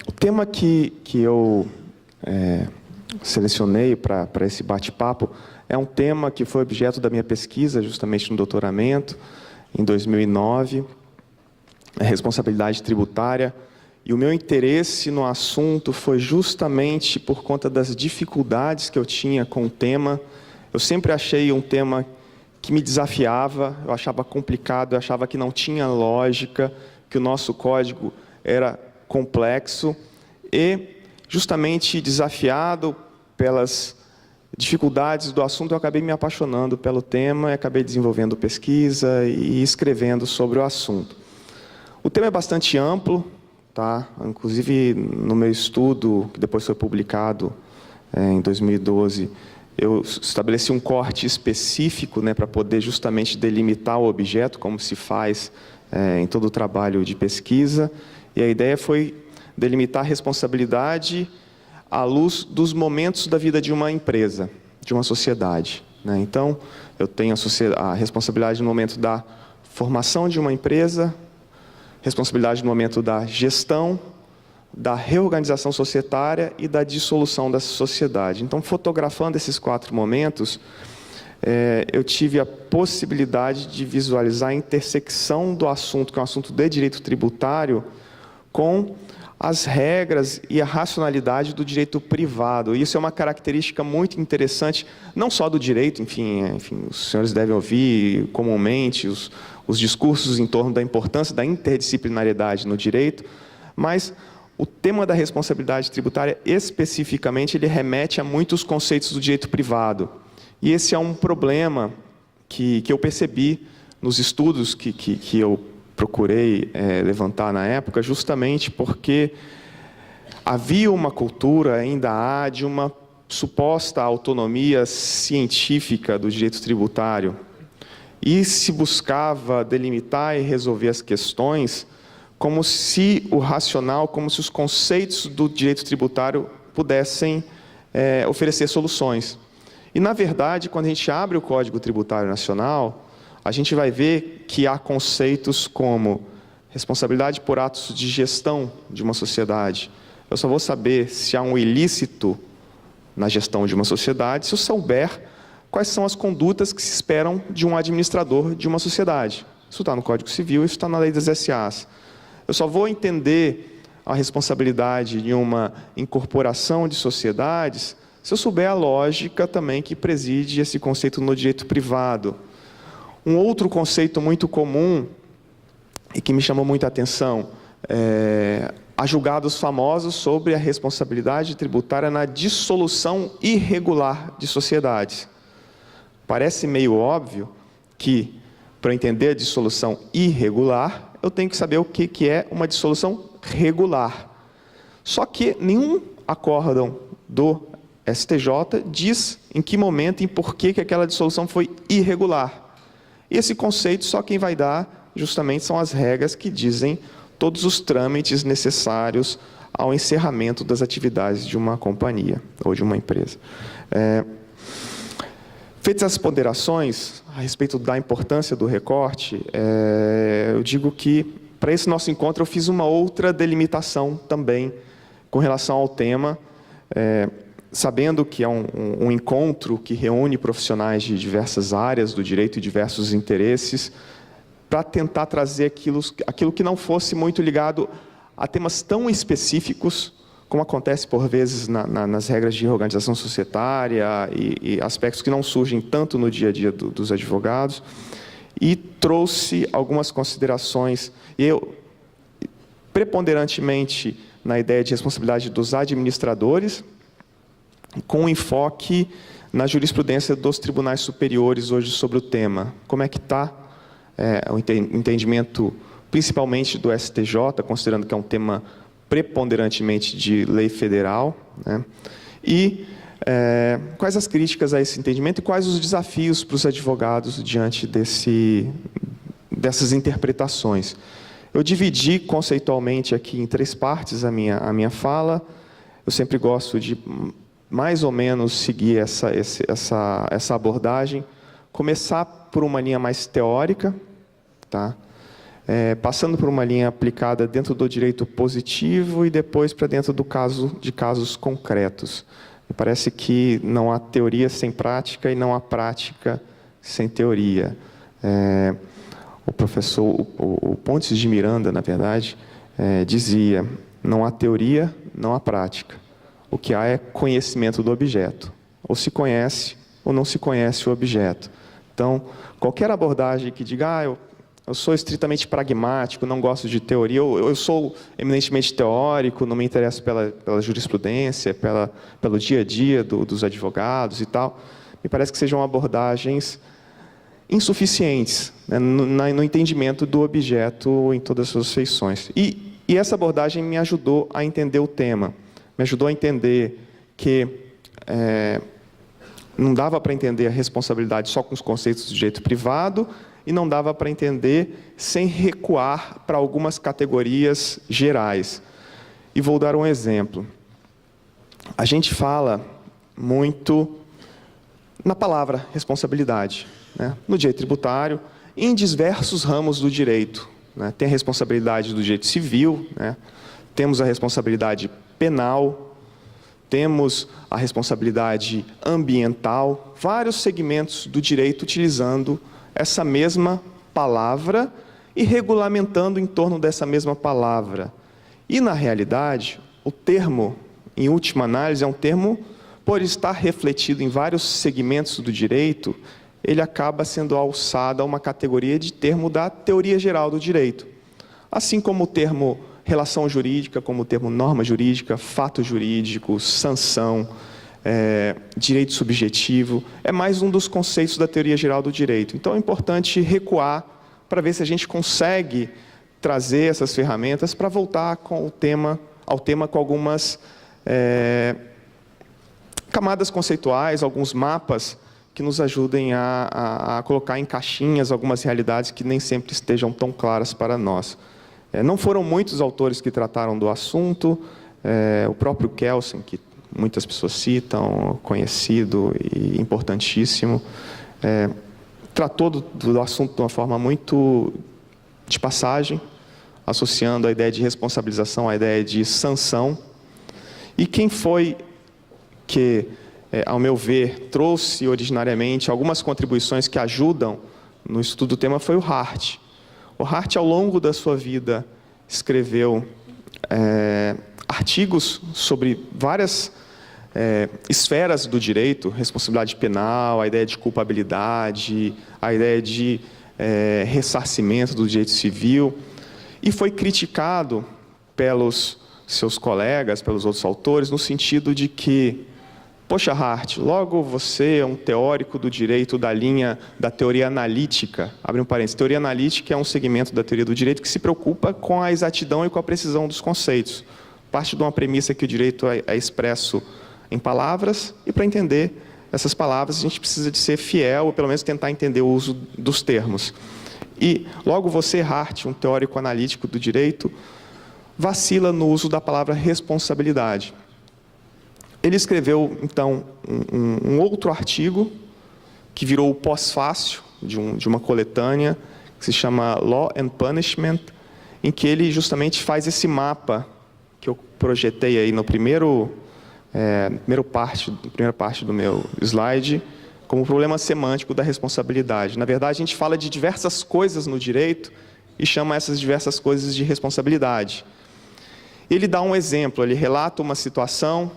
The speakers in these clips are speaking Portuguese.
O tema que eu selecionei para esse bate-papo é um tema que foi objeto da minha pesquisa, justamente no doutoramento, em 2009, a responsabilidade tributária. E o meu interesse no assunto foi justamente por conta das dificuldades que eu tinha com o tema. Eu sempre achei um tema que me desafiava, eu achava complicado, eu achava que não tinha lógica, que o nosso código era complexo e, justamente desafiado pelas dificuldades do assunto, eu acabei me apaixonando pelo tema e acabei desenvolvendo pesquisa e escrevendo sobre o assunto. O tema é bastante amplo, tá? Inclusive no meu estudo, que depois foi publicado em 2012, eu estabeleci um corte específico, né, para poder justamente delimitar o objeto, como se faz em todo o trabalho de pesquisa. E a ideia foi delimitar a responsabilidade à luz dos momentos da vida de uma empresa, de uma sociedade, né? Então, eu tenho a responsabilidade no momento da formação de uma empresa, responsabilidade no momento da gestão, da reorganização societária e da dissolução dessa sociedade. Então, fotografando esses 4 momentos, eu tive a possibilidade de visualizar a intersecção do assunto, que é um assunto de direito tributário, com as regras e a racionalidade do direito privado. Isso é uma característica muito interessante, não só do direito, enfim, os senhores devem ouvir comumente os discursos em torno da importância da interdisciplinariedade no direito, mas o tema da responsabilidade tributária, especificamente, ele remete a muitos conceitos do direito privado. E esse é um problema que eu percebi nos estudos que eu procurei levantar na época, justamente porque havia uma cultura, ainda há, de uma suposta autonomia científica do direito tributário. E se buscava delimitar e resolver as questões como se o racional, como se os conceitos do direito tributário pudessem oferecer soluções. E, na verdade, quando a gente abre o Código Tributário Nacional, a gente vai ver que há conceitos como responsabilidade por atos de gestão de uma sociedade. Eu só vou saber se há um ilícito na gestão de uma sociedade se eu souber quais são as condutas que se esperam de um administrador de uma sociedade. Isso está no Código Civil, isso está na Lei das SAs. Eu só vou entender a responsabilidade de uma incorporação de sociedades se eu souber a lógica também que preside esse conceito no direito privado. Um outro conceito muito comum e que me chamou muita atenção há julgados famosos sobre a responsabilidade tributária na dissolução irregular de sociedades. Parece meio óbvio que, para entender a dissolução irregular, eu tenho que saber o que é uma dissolução regular. Só que nenhum acórdão do STJ diz em que momento e por que aquela dissolução foi irregular. E esse conceito só quem vai dar justamente são as regras que dizem todos os trâmites necessários ao encerramento das atividades de uma companhia ou de uma empresa. Feitas as ponderações a respeito da importância do recorte, eu digo que, para esse nosso encontro, eu fiz uma outra delimitação também com relação ao tema, sabendo que é um encontro que reúne profissionais de diversas áreas do direito e diversos interesses, para tentar trazer aquilo que não fosse muito ligado a temas tão específicos, como acontece por vezes nas regras de organização societária e aspectos que não surgem tanto no dia a dia dos advogados, e trouxe algumas considerações, preponderantemente na ideia de responsabilidade dos administradores, com enfoque na jurisprudência dos tribunais superiores hoje sobre o tema. Como é que está o entendimento, principalmente do STJ, considerando que é um tema preponderantemente de lei federal, né? E quais as críticas a esse entendimento e quais os desafios para os advogados diante dessas interpretações. Eu dividi conceitualmente aqui em 3 partes a minha fala. Eu sempre gosto de mais ou menos seguir essa abordagem. Começar por uma linha mais teórica, tá? passando por uma linha aplicada dentro do direito positivo e depois para dentro de casos concretos. Me parece que não há teoria sem prática e não há prática sem teoria. O professor o Pontes de Miranda, na verdade, dizia: não há teoria, não há prática. O que há é conhecimento do objeto. Ou se conhece ou não se conhece o objeto. Então, qualquer abordagem que diga: eu sou estritamente pragmático, não gosto de teoria, eu sou eminentemente teórico, não me interesso pela jurisprudência, pelo dia a dia dos advogados e tal, me parece que sejam abordagens insuficientes, né, no entendimento do objeto em todas as suas feições. E essa abordagem me ajudou a entender o tema, me ajudou a entender que não dava para entender a responsabilidade só com os conceitos do direito privado, e não dava para entender sem recuar para algumas categorias gerais. E vou dar um exemplo. A gente fala muito na palavra responsabilidade, né? No direito tributário, em diversos ramos do direito, né? Tem a responsabilidade do direito civil, né? Temos a responsabilidade penal, temos a responsabilidade ambiental, vários segmentos do direito utilizando essa mesma palavra e regulamentando em torno dessa mesma palavra. E, na realidade, o termo, em última análise, é um termo, por estar refletido em vários segmentos do direito, ele acaba sendo alçado a uma categoria de termo da teoria geral do direito. Assim como o termo relação jurídica, como o termo norma jurídica, fato jurídico, sanção, direito subjetivo, é mais um dos conceitos da teoria geral do direito. Então é importante recuar para ver se a gente consegue trazer essas ferramentas para voltar ao tema com algumas camadas conceituais, alguns mapas que nos ajudem a colocar em caixinhas algumas realidades que nem sempre estejam tão claras para nós. Não foram muitos autores que trataram do assunto, o próprio Kelsen, que muitas pessoas citam, conhecido e importantíssimo, tratou do assunto de uma forma muito de passagem, associando a ideia de responsabilização à ideia de sanção. E quem foi que, ao meu ver, trouxe originariamente algumas contribuições que ajudam no estudo do tema foi o Hart. O Hart, ao longo da sua vida, escreveu artigos sobre várias esferas do direito, responsabilidade penal, a ideia de culpabilidade, a ideia de ressarcimento do direito civil, e foi criticado pelos seus colegas, pelos outros autores, no sentido de que: poxa, Hart, logo você é um teórico do direito da linha da teoria analítica. Abre um parênteses. Teoria analítica é um segmento da teoria do direito que se preocupa com a exatidão e com a precisão dos conceitos. Parte de uma premissa que o direito é expresso em palavras, e para entender essas palavras a gente precisa de ser fiel, ou pelo menos tentar entender o uso dos termos. E logo você, Hart, um teórico analítico do direito, vacila no uso da palavra responsabilidade. Ele escreveu, então, um outro artigo, que virou o pós-fácil de uma coletânea, que se chama Law and Punishment, em que ele justamente faz esse mapa que eu projetei aí no primeira parte do meu slide, como problema semântico da responsabilidade. Na verdade, a gente fala de diversas coisas no direito e chama essas diversas coisas de responsabilidade. Ele dá um exemplo, ele relata uma situação,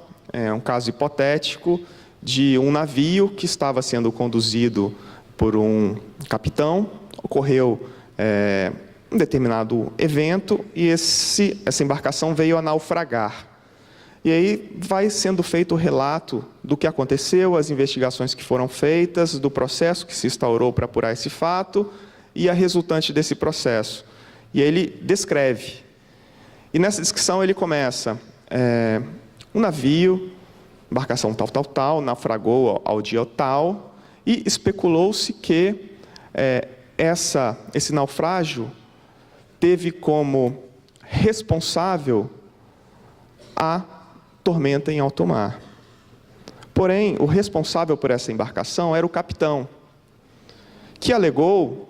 um caso hipotético, de um navio que estava sendo conduzido por um capitão, ocorreu um determinado evento e essa embarcação veio a naufragar. E aí vai sendo feito o relato do que aconteceu, as investigações que foram feitas, do processo que se instaurou para apurar esse fato e a resultante desse processo. E aí ele descreve. E nessa descrição ele começa: um navio, embarcação tal, naufragou ao dia tal, e especulou-se que esse naufrágio teve como responsável a tormenta em alto mar. Porém, o responsável por essa embarcação era o capitão, que alegou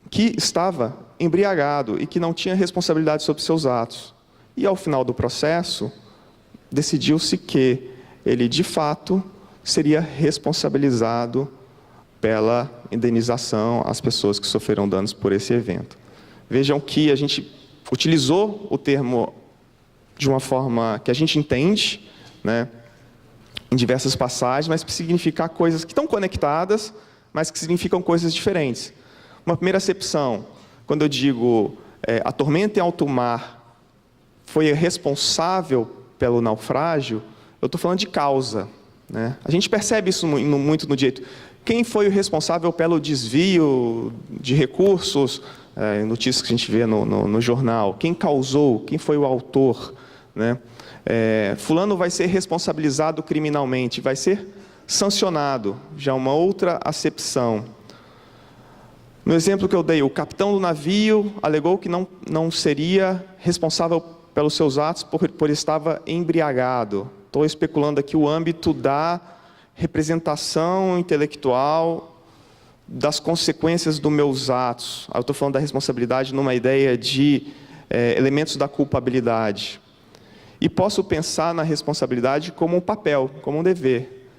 que estava embriagado e que não tinha responsabilidade sobre seus atos. E, ao final do processo, decidiu-se que ele, de fato, seria responsabilizado pela indenização às pessoas que sofreram danos por esse evento. Vejam que a gente utilizou o termo de uma forma que a gente entende, né, em diversas passagens, mas para significar coisas que estão conectadas, mas que significam coisas diferentes. Uma primeira acepção, quando eu digo a tormenta em alto mar foi responsável pelo naufrágio, eu estou falando de causa, né? A gente percebe isso muito no direito. Quem foi o responsável pelo desvio de recursos, notícias que a gente vê no jornal? Quem causou? Quem foi o autor? Né? Fulano vai ser responsabilizado criminalmente, vai ser sancionado, já uma outra acepção. No exemplo que eu dei, o capitão do navio alegou que não seria responsável pelos seus atos por estava embriagado. Estou especulando aqui o âmbito da representação intelectual das consequências dos meus atos. Eu estou falando da responsabilidade numa ideia de elementos da culpabilidade. E posso pensar na responsabilidade como um papel, como um dever.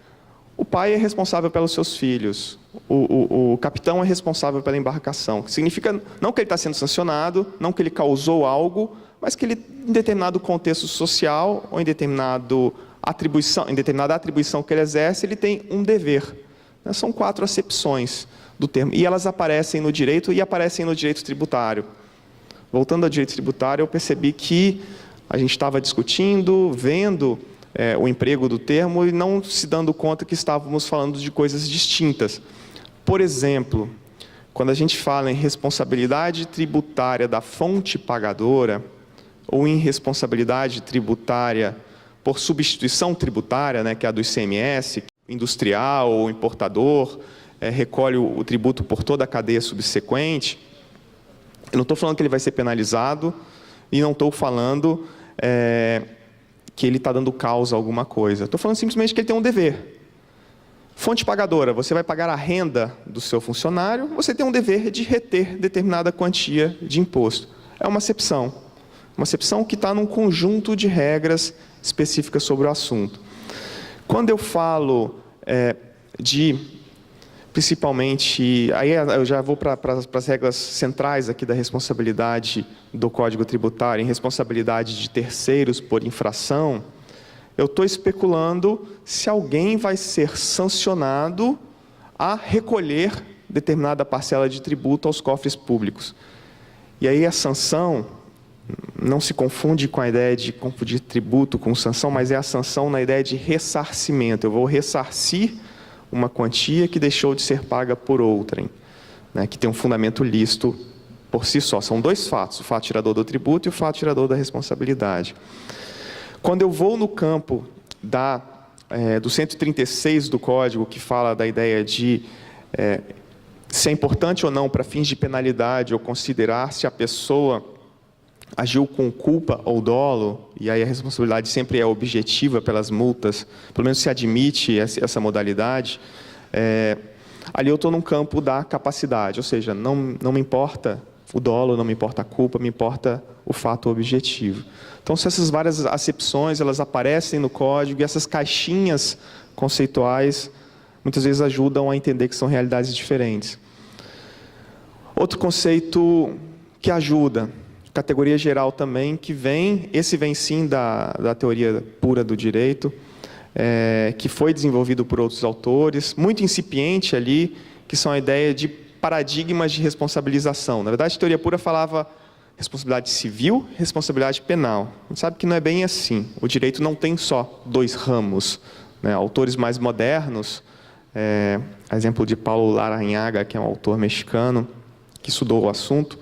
O pai é responsável pelos seus filhos. O capitão é responsável pela embarcação. Significa não que ele está sendo sancionado, não que ele causou algo, mas que ele, em determinado contexto social ou em determinada atribuição que ele exerce, ele tem um dever. São 4 acepções do termo. E elas aparecem no direito e aparecem no direito tributário. Voltando ao direito tributário, eu percebi que a gente estava discutindo, vendo o emprego do termo e não se dando conta que estávamos falando de coisas distintas. Por exemplo, quando a gente fala em responsabilidade tributária da fonte pagadora, ou em responsabilidade tributária por substituição tributária, né, que é a do ICMS, industrial ou importador, recolhe o tributo por toda a cadeia subsequente, eu não estou falando que ele vai ser penalizado e não estou falando que ele está dando causa a alguma coisa. Estou falando simplesmente que ele tem um dever. Fonte pagadora, você vai pagar a renda do seu funcionário, você tem um dever de reter determinada quantia de imposto. É uma acepção. Uma acepção que está num conjunto de regras específicas sobre o assunto. Quando eu falo principalmente, aí eu já vou para as regras centrais aqui da responsabilidade do Código Tributário, em responsabilidade de terceiros por infração, eu estou especulando se alguém vai ser sancionado a recolher determinada parcela de tributo aos cofres públicos. E aí a sanção não se confunde com a ideia de confundir tributo com sanção, mas é a sanção na ideia de ressarcimento. Eu vou ressarcir uma quantia que deixou de ser paga por outrem, né, que tem um fundamento lícito por si só. São 2 fatos, o fato tirador do tributo e o fato tirador da responsabilidade. Quando eu vou no campo do 136 do Código, que fala da ideia de se é importante ou não para fins de penalidade ou considerar se a pessoa agiu com culpa ou dolo, e aí a responsabilidade sempre é objetiva pelas multas, pelo menos se admite essa modalidade, ali eu estou num campo da capacidade, ou seja, não me importa o dolo, não me importa a culpa, me importa o fato objetivo. Então, se essas várias acepções, elas aparecem no código, e essas caixinhas conceituais, muitas vezes ajudam a entender que são realidades diferentes. Outro conceito que ajuda, categoria geral também, que esse vem sim da teoria pura do direito, que foi desenvolvido por outros autores, muito incipiente ali, que são a ideia de paradigmas de responsabilização. Na verdade, a teoria pura falava responsabilidade civil, responsabilidade penal. A gente sabe que não é bem assim. O direito não tem só 2 ramos, né? Autores mais modernos, exemplo de Paulo Larrañaga, que é um autor mexicano, que estudou o assunto,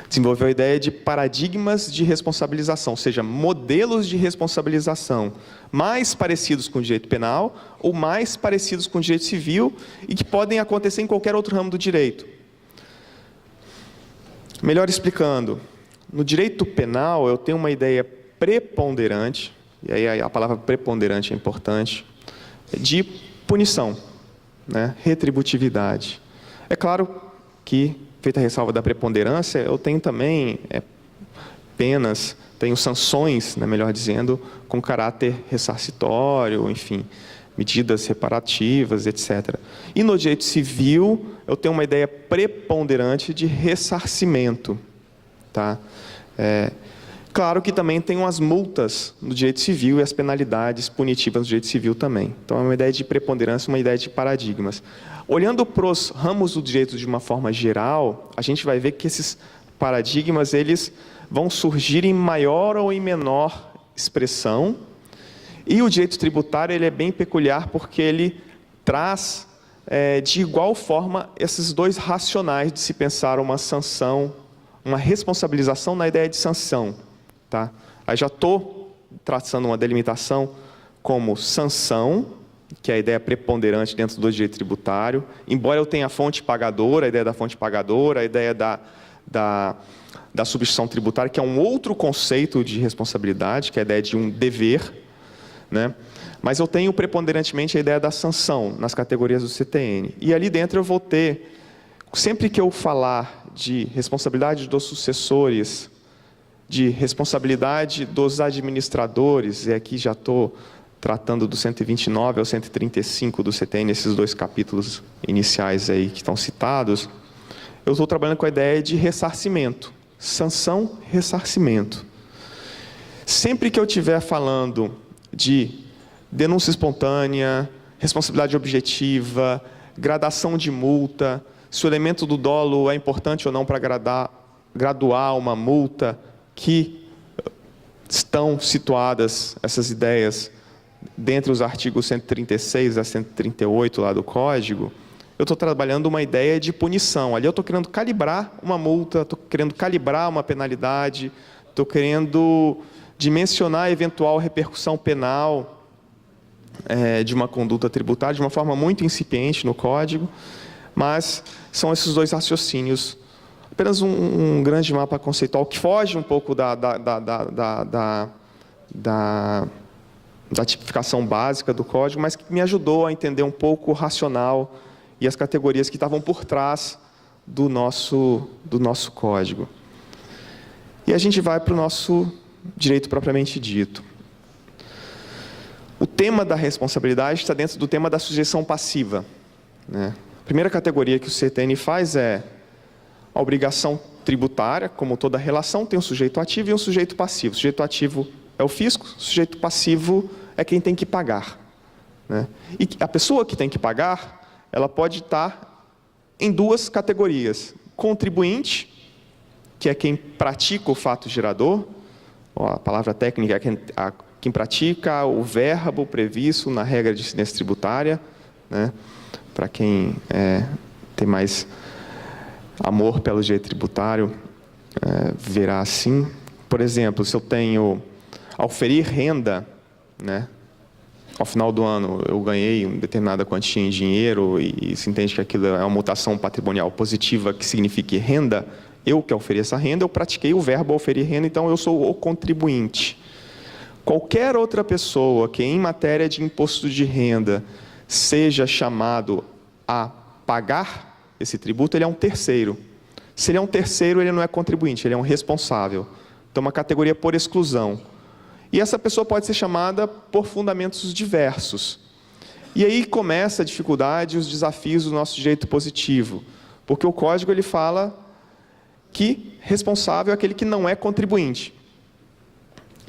desenvolveu a ideia de paradigmas de responsabilização, ou seja, modelos de responsabilização mais parecidos com o direito penal ou mais parecidos com o direito civil e que podem acontecer em qualquer outro ramo do direito. Melhor explicando, no direito penal eu tenho uma ideia preponderante, e aí a palavra preponderante é importante, de punição, né? Retributividade. É claro que, feita a ressalva da preponderância, eu tenho também penas, tenho sanções, né, melhor dizendo, com caráter ressarcitório, enfim, medidas reparativas, etc. E no direito civil, eu tenho uma ideia preponderante de ressarcimento. Tá? Claro que também tem as multas no direito civil e as penalidades punitivas no direito civil também. Então, é uma ideia de preponderância, uma ideia de paradigmas. Olhando para os ramos do direito de uma forma geral, a gente vai ver que esses paradigmas eles vão surgir em maior ou em menor expressão. E o direito tributário ele é bem peculiar porque ele traz, de igual forma, esses dois racionais de se pensar uma sanção, uma responsabilização na ideia de sanção. Tá? Aí já estou traçando uma delimitação como sanção, que é a ideia preponderante dentro do direito tributário, embora eu tenha a fonte pagadora, a ideia da fonte pagadora, a ideia da substituição tributária, que é um outro conceito de responsabilidade, que é a ideia de um dever, né? Mas eu tenho preponderantemente a ideia da sanção nas categorias do CTN. E ali dentro eu vou ter, sempre que eu falar de responsabilidade dos sucessores, de responsabilidade dos administradores, e aqui já estou tratando do 129 ao 135 do CTN, esses dois capítulos iniciais aí que estão citados, eu estou trabalhando com a ideia de ressarcimento. Sanção, ressarcimento. Sempre que eu estiver falando de denúncia espontânea, responsabilidade objetiva, gradação de multa, se o elemento do dolo é importante ou não para graduar uma multa, que estão situadas essas ideias dentre os artigos 136 a 138 lá do Código, eu estou trabalhando uma ideia de punição. Ali eu estou querendo calibrar uma multa, estou querendo calibrar uma penalidade, estou querendo dimensionar a eventual repercussão penal de uma conduta tributária, de uma forma muito incipiente no Código, mas são esses dois raciocínios. Apenas um grande mapa conceitual que foge um pouco da tipificação básica do Código, mas que me ajudou a entender um pouco o racional e as categorias que estavam por trás do nosso Código. E a gente vai para o nosso direito propriamente dito. O tema da responsabilidade está dentro do tema da sujeição passiva, né? A primeira categoria que o CTN faz é a obrigação tributária, como toda relação, tem um sujeito ativo e um sujeito passivo. O sujeito ativo é o fisco, o sujeito passivo é quem tem que pagar, né? E a pessoa que tem que pagar, ela pode estar em duas categorias. Contribuinte, que é quem pratica o fato gerador, a palavra técnica é quem pratica o verbo previsto na regra de incidência tributária, né? Para quem tem mais amor pelo direito tributário, verá assim. Por exemplo, se eu tenho, ao ferir renda, né, ao final do ano eu ganhei uma determinada quantia em dinheiro e se entende que aquilo é uma mutação patrimonial positiva que signifique renda, eu que oferi essa renda, eu pratiquei o verbo oferir renda, então eu sou o contribuinte. Qualquer outra pessoa que em matéria de imposto de renda seja chamado a pagar esse tributo, ele é um terceiro. Se ele é um terceiro, ele não é contribuinte, ele é um responsável. Então, uma categoria por exclusão. E essa pessoa pode ser chamada por fundamentos diversos. E aí começa a dificuldade e os desafios do nosso direito positivo. Porque o Código ele fala que responsável é aquele que não é contribuinte.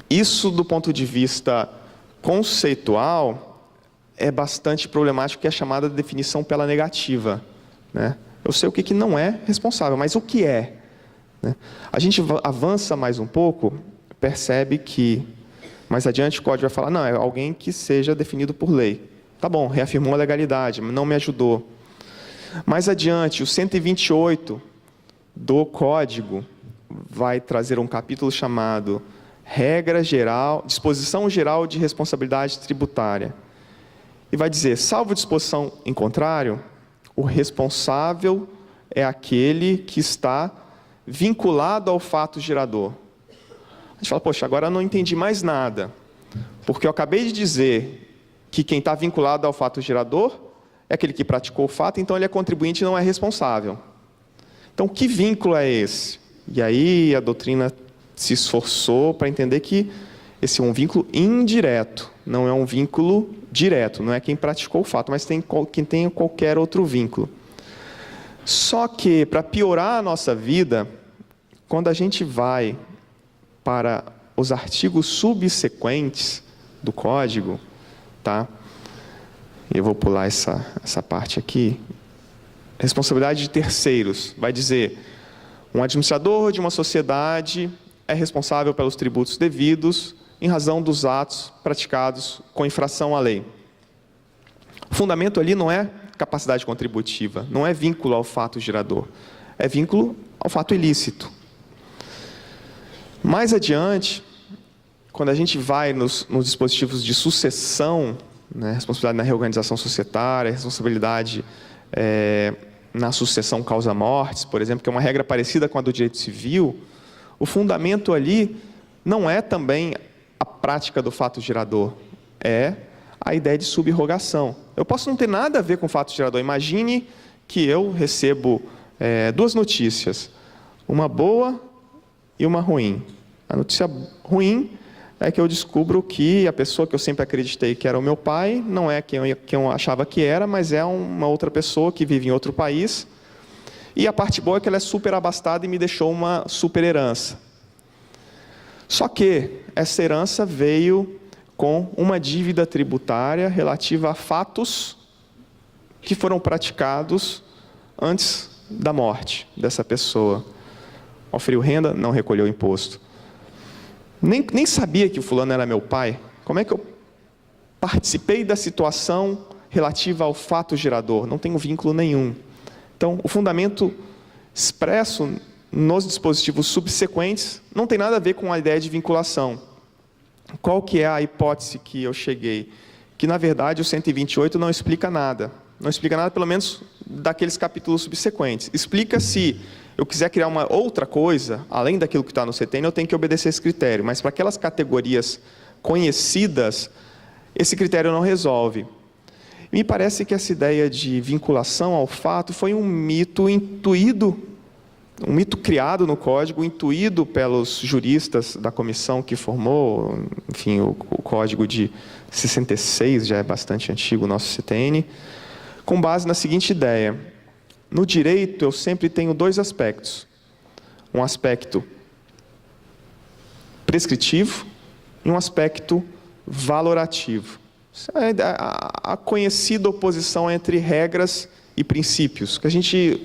Isso, do ponto de vista conceitual, é bastante problemático, que é a chamada definição pela negativa, né? Eu sei o que não é responsável, mas o que é, né? A gente avança mais um pouco, percebe que, mais adiante o Código vai falar, não, é alguém que seja definido por lei. Tá bom, reafirmou a legalidade, mas não me ajudou. Mais adiante, o 128 do Código vai trazer um capítulo chamado Regra Geral, Disposição Geral de Responsabilidade Tributária. E vai dizer, salvo disposição em contrário, o responsável é aquele que está vinculado ao fato gerador. A gente fala, poxa, agora eu não entendi mais nada, porque eu acabei de dizer que quem está vinculado ao fato gerador é aquele que praticou o fato, então ele é contribuinte e não é responsável. Então, que vínculo é esse? E aí a doutrina se esforçou para entender que esse é um vínculo indireto, não é um vínculo direto, não é quem praticou o fato, mas quem tem qualquer outro vínculo. Só que, para piorar a nossa vida, quando a gente vai para os artigos subsequentes do Código, tá? Eu vou pular essa parte aqui. Responsabilidade de terceiros. Vai dizer, um administrador de uma sociedade é responsável pelos tributos devidos em razão dos atos praticados com infração à lei. O fundamento ali não é capacidade contributiva, não é vínculo ao fato gerador, é vínculo ao fato ilícito. Mais adiante, quando a gente vai nos dispositivos de sucessão, né, responsabilidade na reorganização societária, responsabilidade na sucessão causa-mortes, por exemplo, que é uma regra parecida com a do direito civil, o fundamento ali não é também a prática do fato gerador, é a ideia de subrogação. Eu posso não ter nada a ver com o fato gerador. Imagine que eu recebo duas notícias, uma boa e uma ruim. A notícia ruim é que eu descubro que a pessoa que eu sempre acreditei que era o meu pai, não é quem eu achava que era, mas é uma outra pessoa que vive em outro país. E a parte boa é que ela é super abastada e me deixou uma super herança. Só que essa herança veio com uma dívida tributária relativa a fatos que foram praticados antes da morte dessa pessoa. Oferiu renda, não recolheu imposto. Nem sabia que o fulano era meu pai. Como é que eu participei da situação relativa ao fato gerador? Não tenho vínculo nenhum. Então, o fundamento expresso nos dispositivos subsequentes não tem nada a ver com a ideia de vinculação. Qual que é a hipótese que eu cheguei? Que, na verdade, o 128 não explica nada. Não explica nada, pelo menos, daqueles capítulos subsequentes. Explica se eu quiser criar uma outra coisa, além daquilo que está no CTN, eu tenho que obedecer esse critério. Mas para aquelas categorias conhecidas, esse critério não resolve. Me parece que essa ideia de vinculação ao fato foi um mito intuído, um mito criado no Código, intuído pelos juristas da comissão que formou, enfim, o Código de 66, já é bastante antigo o nosso CTN, com base na seguinte ideia: no direito eu sempre tenho dois aspectos, um aspecto prescritivo e um aspecto valorativo. A conhecida oposição entre regras e princípios, que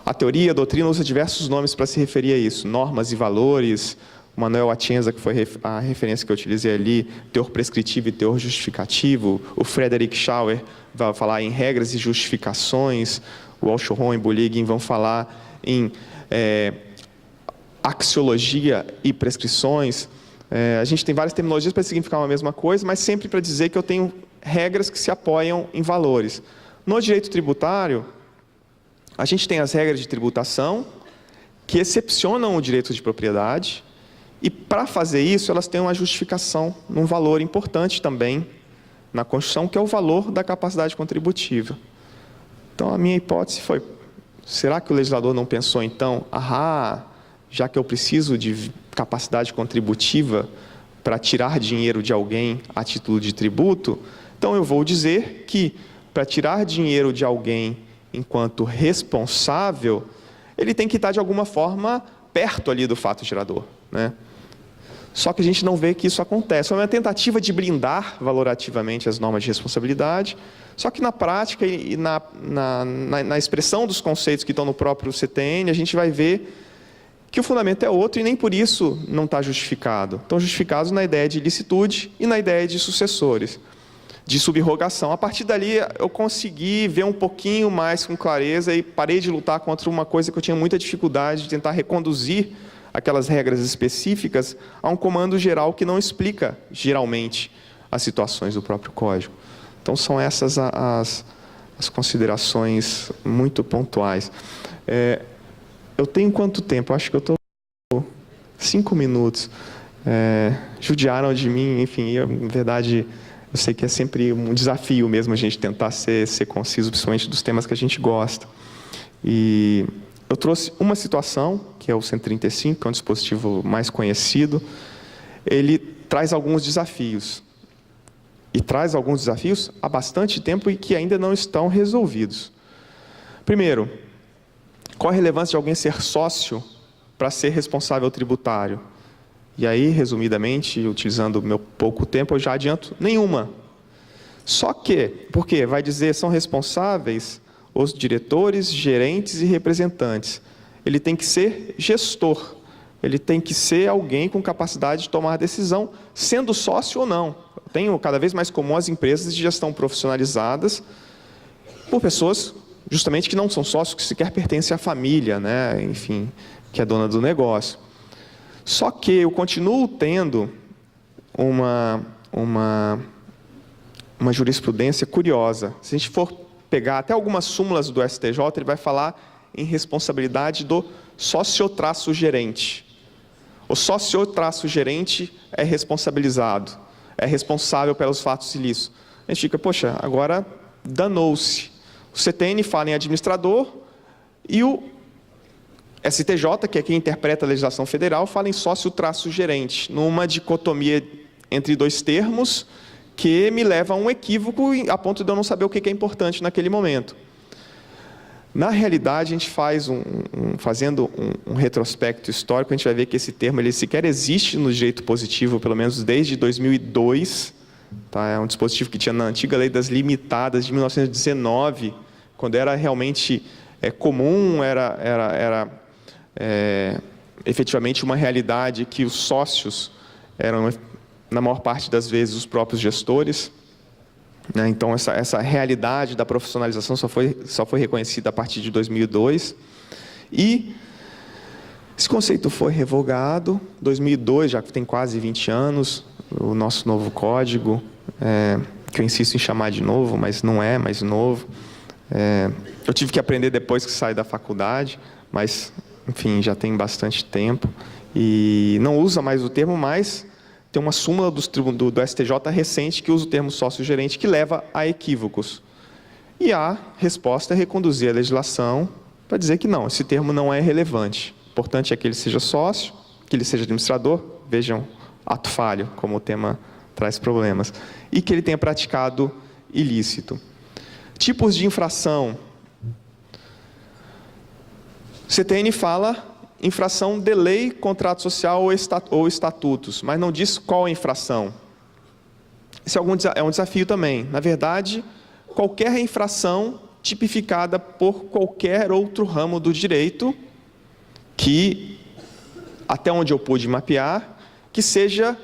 a teoria, a doutrina usa diversos nomes para se referir a isso, normas e valores. O Manuel Atienza, que foi a referência que eu utilizei ali, teor prescritivo e teor justificativo. O Frederick Schauer vai falar em regras e justificações. O Alchoron e Bulligin vão falar em axiologia e prescrições. A gente tem várias terminologias para significar uma mesma coisa, mas sempre para dizer que eu tenho regras que se apoiam em valores. No direito tributário, a gente tem as regras de tributação, que excepcionam o direito de propriedade, e para fazer isso, elas têm uma justificação num valor importante também na Constituição, que é o valor da capacidade contributiva. Então, a minha hipótese foi, será que o legislador não pensou, então, já que eu preciso de capacidade contributiva para tirar dinheiro de alguém a título de tributo, então eu vou dizer que, para tirar dinheiro de alguém enquanto responsável, ele tem que estar, de alguma forma, perto ali do fato gerador, né? Só que a gente não vê que isso acontece. É uma tentativa de blindar valorativamente as normas de responsabilidade, só que na prática e na expressão dos conceitos que estão no próprio CTN, a gente vai ver que o fundamento é outro e nem por isso não está justificado. Estão justificados na ideia de ilicitude e na ideia de sucessores, de subrogação. A partir dali, eu consegui ver um pouquinho mais com clareza e parei de lutar contra uma coisa que eu tinha muita dificuldade de tentar reconduzir aquelas regras específicas a um comando geral que não explica, geralmente, as situações do próprio Código. Então, são essas as considerações muito pontuais. Eu tenho quanto tempo? Acho que eu estou 5 minutos. Judiaram de mim, enfim, em verdade, eu sei que é sempre um desafio mesmo a gente tentar ser conciso, principalmente dos temas que a gente gosta. E eu trouxe uma situação, que é o 135, que é um dispositivo mais conhecido. Ele traz alguns desafios. E traz alguns desafios há bastante tempo e que ainda não estão resolvidos. Primeiro, qual a relevância de alguém ser sócio para ser responsável tributário? E aí, resumidamente, utilizando o meu pouco tempo, eu já adianto nenhuma. Só que, porque vai dizer, são responsáveis os diretores, gerentes e representantes. Ele tem que ser gestor. Ele tem que ser alguém com capacidade de tomar decisão, sendo sócio ou não. Eu tenho cada vez mais comum as empresas de gestão profissionalizadas por pessoas justamente que não são sócios, que sequer pertencem à família, né? Enfim, que é dona do negócio. Só que eu continuo tendo uma jurisprudência curiosa. Se a gente for pegar até algumas súmulas do STJ, ele vai falar em responsabilidade do sócio-gerente. O sócio-gerente é responsabilizado, é responsável pelos fatos ilícitos. A gente fica, poxa, agora danou-se. O CTN fala em administrador e o STJ, que é quem interpreta a legislação federal, fala em sócio-gerente, numa dicotomia entre dois termos que me leva a um equívoco a ponto de eu não saber o que é importante naquele momento. Na realidade, a gente faz fazendo um retrospecto histórico, a gente vai ver que esse termo ele sequer existe no direito positivo, pelo menos desde 2002. Tá? É um dispositivo que tinha na antiga lei das limitadas de 1919, quando era realmente comum, era efetivamente uma realidade que os sócios eram, na maior parte das vezes, os próprios gestores. Então, essa realidade da profissionalização só foi reconhecida a partir de 2002. E esse conceito foi revogado. 2002, já que tem quase 20 anos, o nosso novo código, que eu insisto em chamar de novo, mas não é mais novo. Eu tive que aprender depois que saí da faculdade, mas, enfim, já tem bastante tempo. E não usa mais o termo, mas tem uma súmula do STJ recente que usa o termo sócio-gerente, que leva a equívocos. E a resposta é reconduzir a legislação para dizer que não, esse termo não é relevante. O importante é que ele seja sócio, que ele seja administrador, vejam, ato falho, como o tema traz problemas, e que ele tenha praticado ilícito. Tipos de infração. CTN fala infração de lei, contrato social ou estatutos, mas não diz qual a infração. Isso é um desafio também. Na verdade, qualquer infração tipificada por qualquer outro ramo do direito, que, até onde eu pude mapear, que seja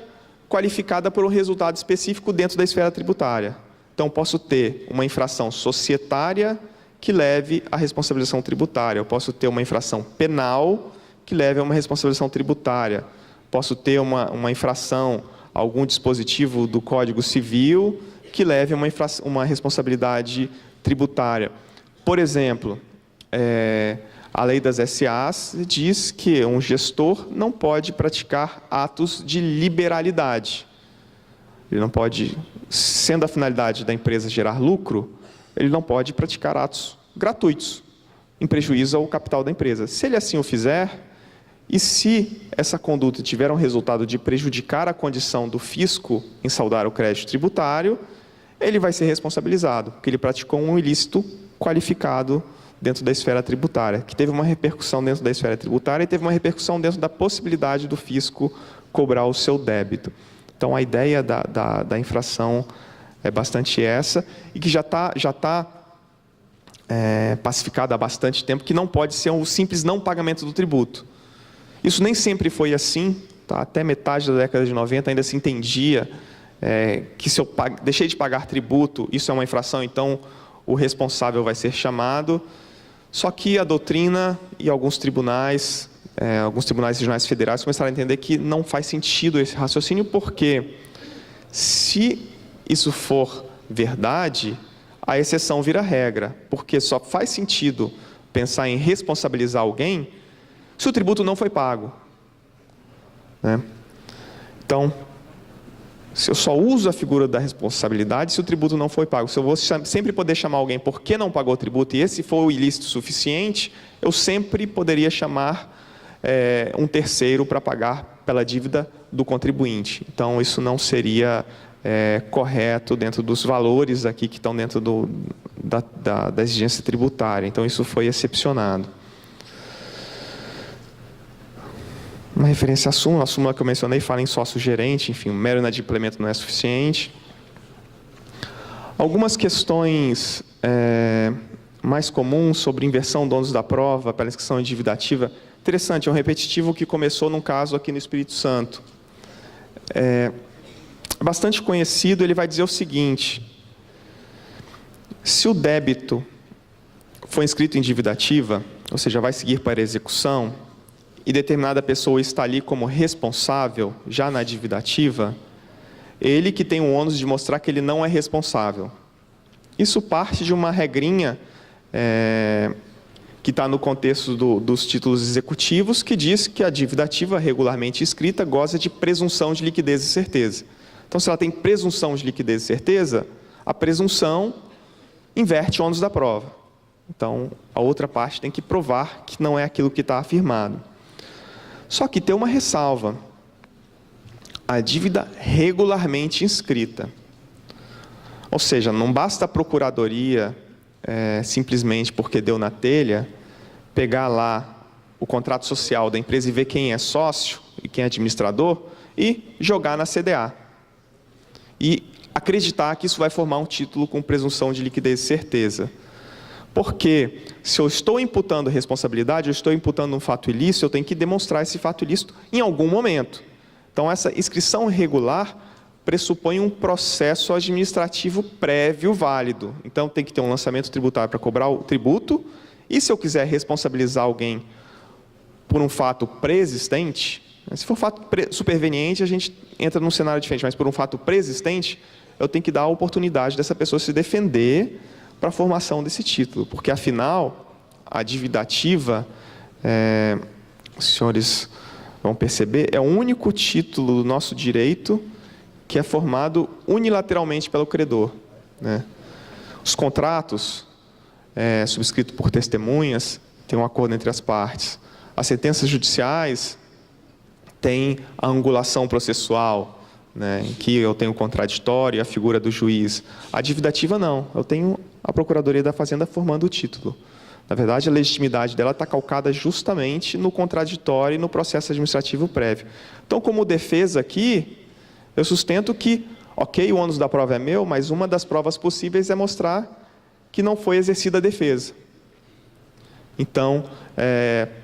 qualificada por um resultado específico dentro da esfera tributária. Então, posso ter uma infração societária que leve à responsabilização tributária. Eu posso ter uma infração penal que leve a uma responsabilização tributária. Posso ter uma infração, algum dispositivo do Código Civil que leve a uma responsabilidade tributária. Por exemplo, a lei das SAs diz que um gestor não pode praticar atos de liberalidade. Ele não pode, sendo a finalidade da empresa gerar lucro, ele não pode praticar atos gratuitos, em prejuízo ao capital da empresa. Se ele assim o fizer, e se essa conduta tiver um resultado de prejudicar a condição do fisco em saldar o crédito tributário, ele vai ser responsabilizado, porque ele praticou um ilícito qualificado dentro da esfera tributária, que teve uma repercussão dentro da esfera tributária e teve uma repercussão dentro da possibilidade do fisco cobrar o seu débito. Então, a ideia da infração é bastante essa, e que já está pacificada há bastante tempo, que não pode ser um simples não pagamento do tributo. Isso nem sempre foi assim, tá? Até metade da década de 90 ainda se entendia que se eu deixei de pagar tributo, isso é uma infração, então o responsável vai ser chamado. Só que a doutrina e alguns tribunais regionais federais começaram a entender que não faz sentido esse raciocínio, porque se isso for verdade, a exceção vira regra, porque só faz sentido pensar em responsabilizar alguém se o tributo não foi pago. Então, Se eu só uso a figura da responsabilidade se o tributo não foi pago. Se eu vou sempre poder chamar alguém porque não pagou o tributo e esse foi o ilícito suficiente, eu sempre poderia chamar um terceiro para pagar pela dívida do contribuinte. Então, isso não seria correto dentro dos valores aqui que estão dentro da exigência tributária. Então, isso foi excepcionado. Uma referência à súmula, a súmula que eu mencionei fala em sócio-gerente, enfim, o mero inadimplemento não é suficiente. Algumas questões mais comuns sobre inversão do ônus da prova pela inscrição em dívida ativa. Interessante, é um repetitivo que começou num caso aqui no Espírito Santo. Bastante conhecido, ele vai dizer o seguinte: se o débito foi inscrito em dívida ativa, ou seja, vai seguir para a execução, e determinada pessoa está ali como responsável, já na dívida ativa, ele que tem o ônus de mostrar que ele não é responsável. Isso parte de uma regrinha que está no contexto dos títulos executivos, que diz que a dívida ativa regularmente escrita goza de presunção de liquidez e certeza. Então, se ela tem presunção de liquidez e certeza, a presunção inverte o ônus da prova. Então, a outra parte tem que provar que não é aquilo que está afirmado. Só que tem uma ressalva: a dívida regularmente inscrita. Ou seja, não basta a procuradoria, simplesmente porque deu na telha, pegar lá o contrato social da empresa e ver quem é sócio e quem é administrador e jogar na CDA. E acreditar que isso vai formar um título com presunção de liquidez e certeza. Porque se eu estou imputando responsabilidade, eu estou imputando um fato ilícito, eu tenho que demonstrar esse fato ilícito em algum momento. Então, essa inscrição regular pressupõe um processo administrativo prévio válido. Então, tem que ter um lançamento tributário para cobrar o tributo, e se eu quiser responsabilizar alguém por um fato preexistente, se for fato superveniente, a gente entra num cenário diferente, mas por um fato preexistente, eu tenho que dar a oportunidade dessa pessoa se defender para a formação desse título, porque, afinal, a dívida ativa, os senhores vão perceber, é o único título do nosso direito que é formado unilateralmente pelo credor, né? Os contratos, subscritos por testemunhas, tem um acordo entre as partes. As sentenças judiciais têm a angulação processual, né, em que eu tenho o contraditório e a figura do juiz. A dívida ativa não, eu tenho a Procuradoria da Fazenda formando o título. Na verdade, a legitimidade dela está calcada justamente no contraditório e no processo administrativo prévio. Então, como defesa aqui, eu sustento que, ok, o ônus da prova é meu, mas uma das provas possíveis é mostrar que não foi exercida a defesa. Então,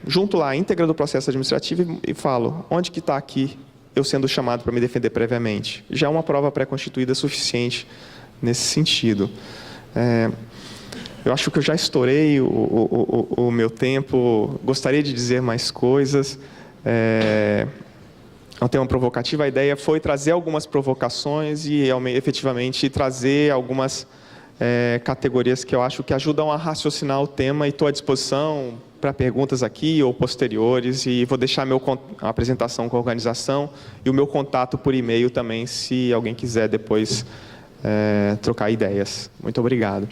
junto lá a íntegra do processo administrativo e falo, onde que está aqui eu sendo chamado para me defender previamente? Já é uma prova pré-constituída suficiente nesse sentido. Eu acho que eu já estourei o meu tempo, gostaria de dizer mais coisas. É um tema provocativo, a ideia foi trazer algumas provocações e, efetivamente, trazer algumas categorias que eu acho que ajudam a raciocinar o tema, e estou à disposição para perguntas aqui ou posteriores, e vou deixar a apresentação com a organização e o meu contato por e-mail também, se alguém quiser depois trocar ideias. Muito obrigado.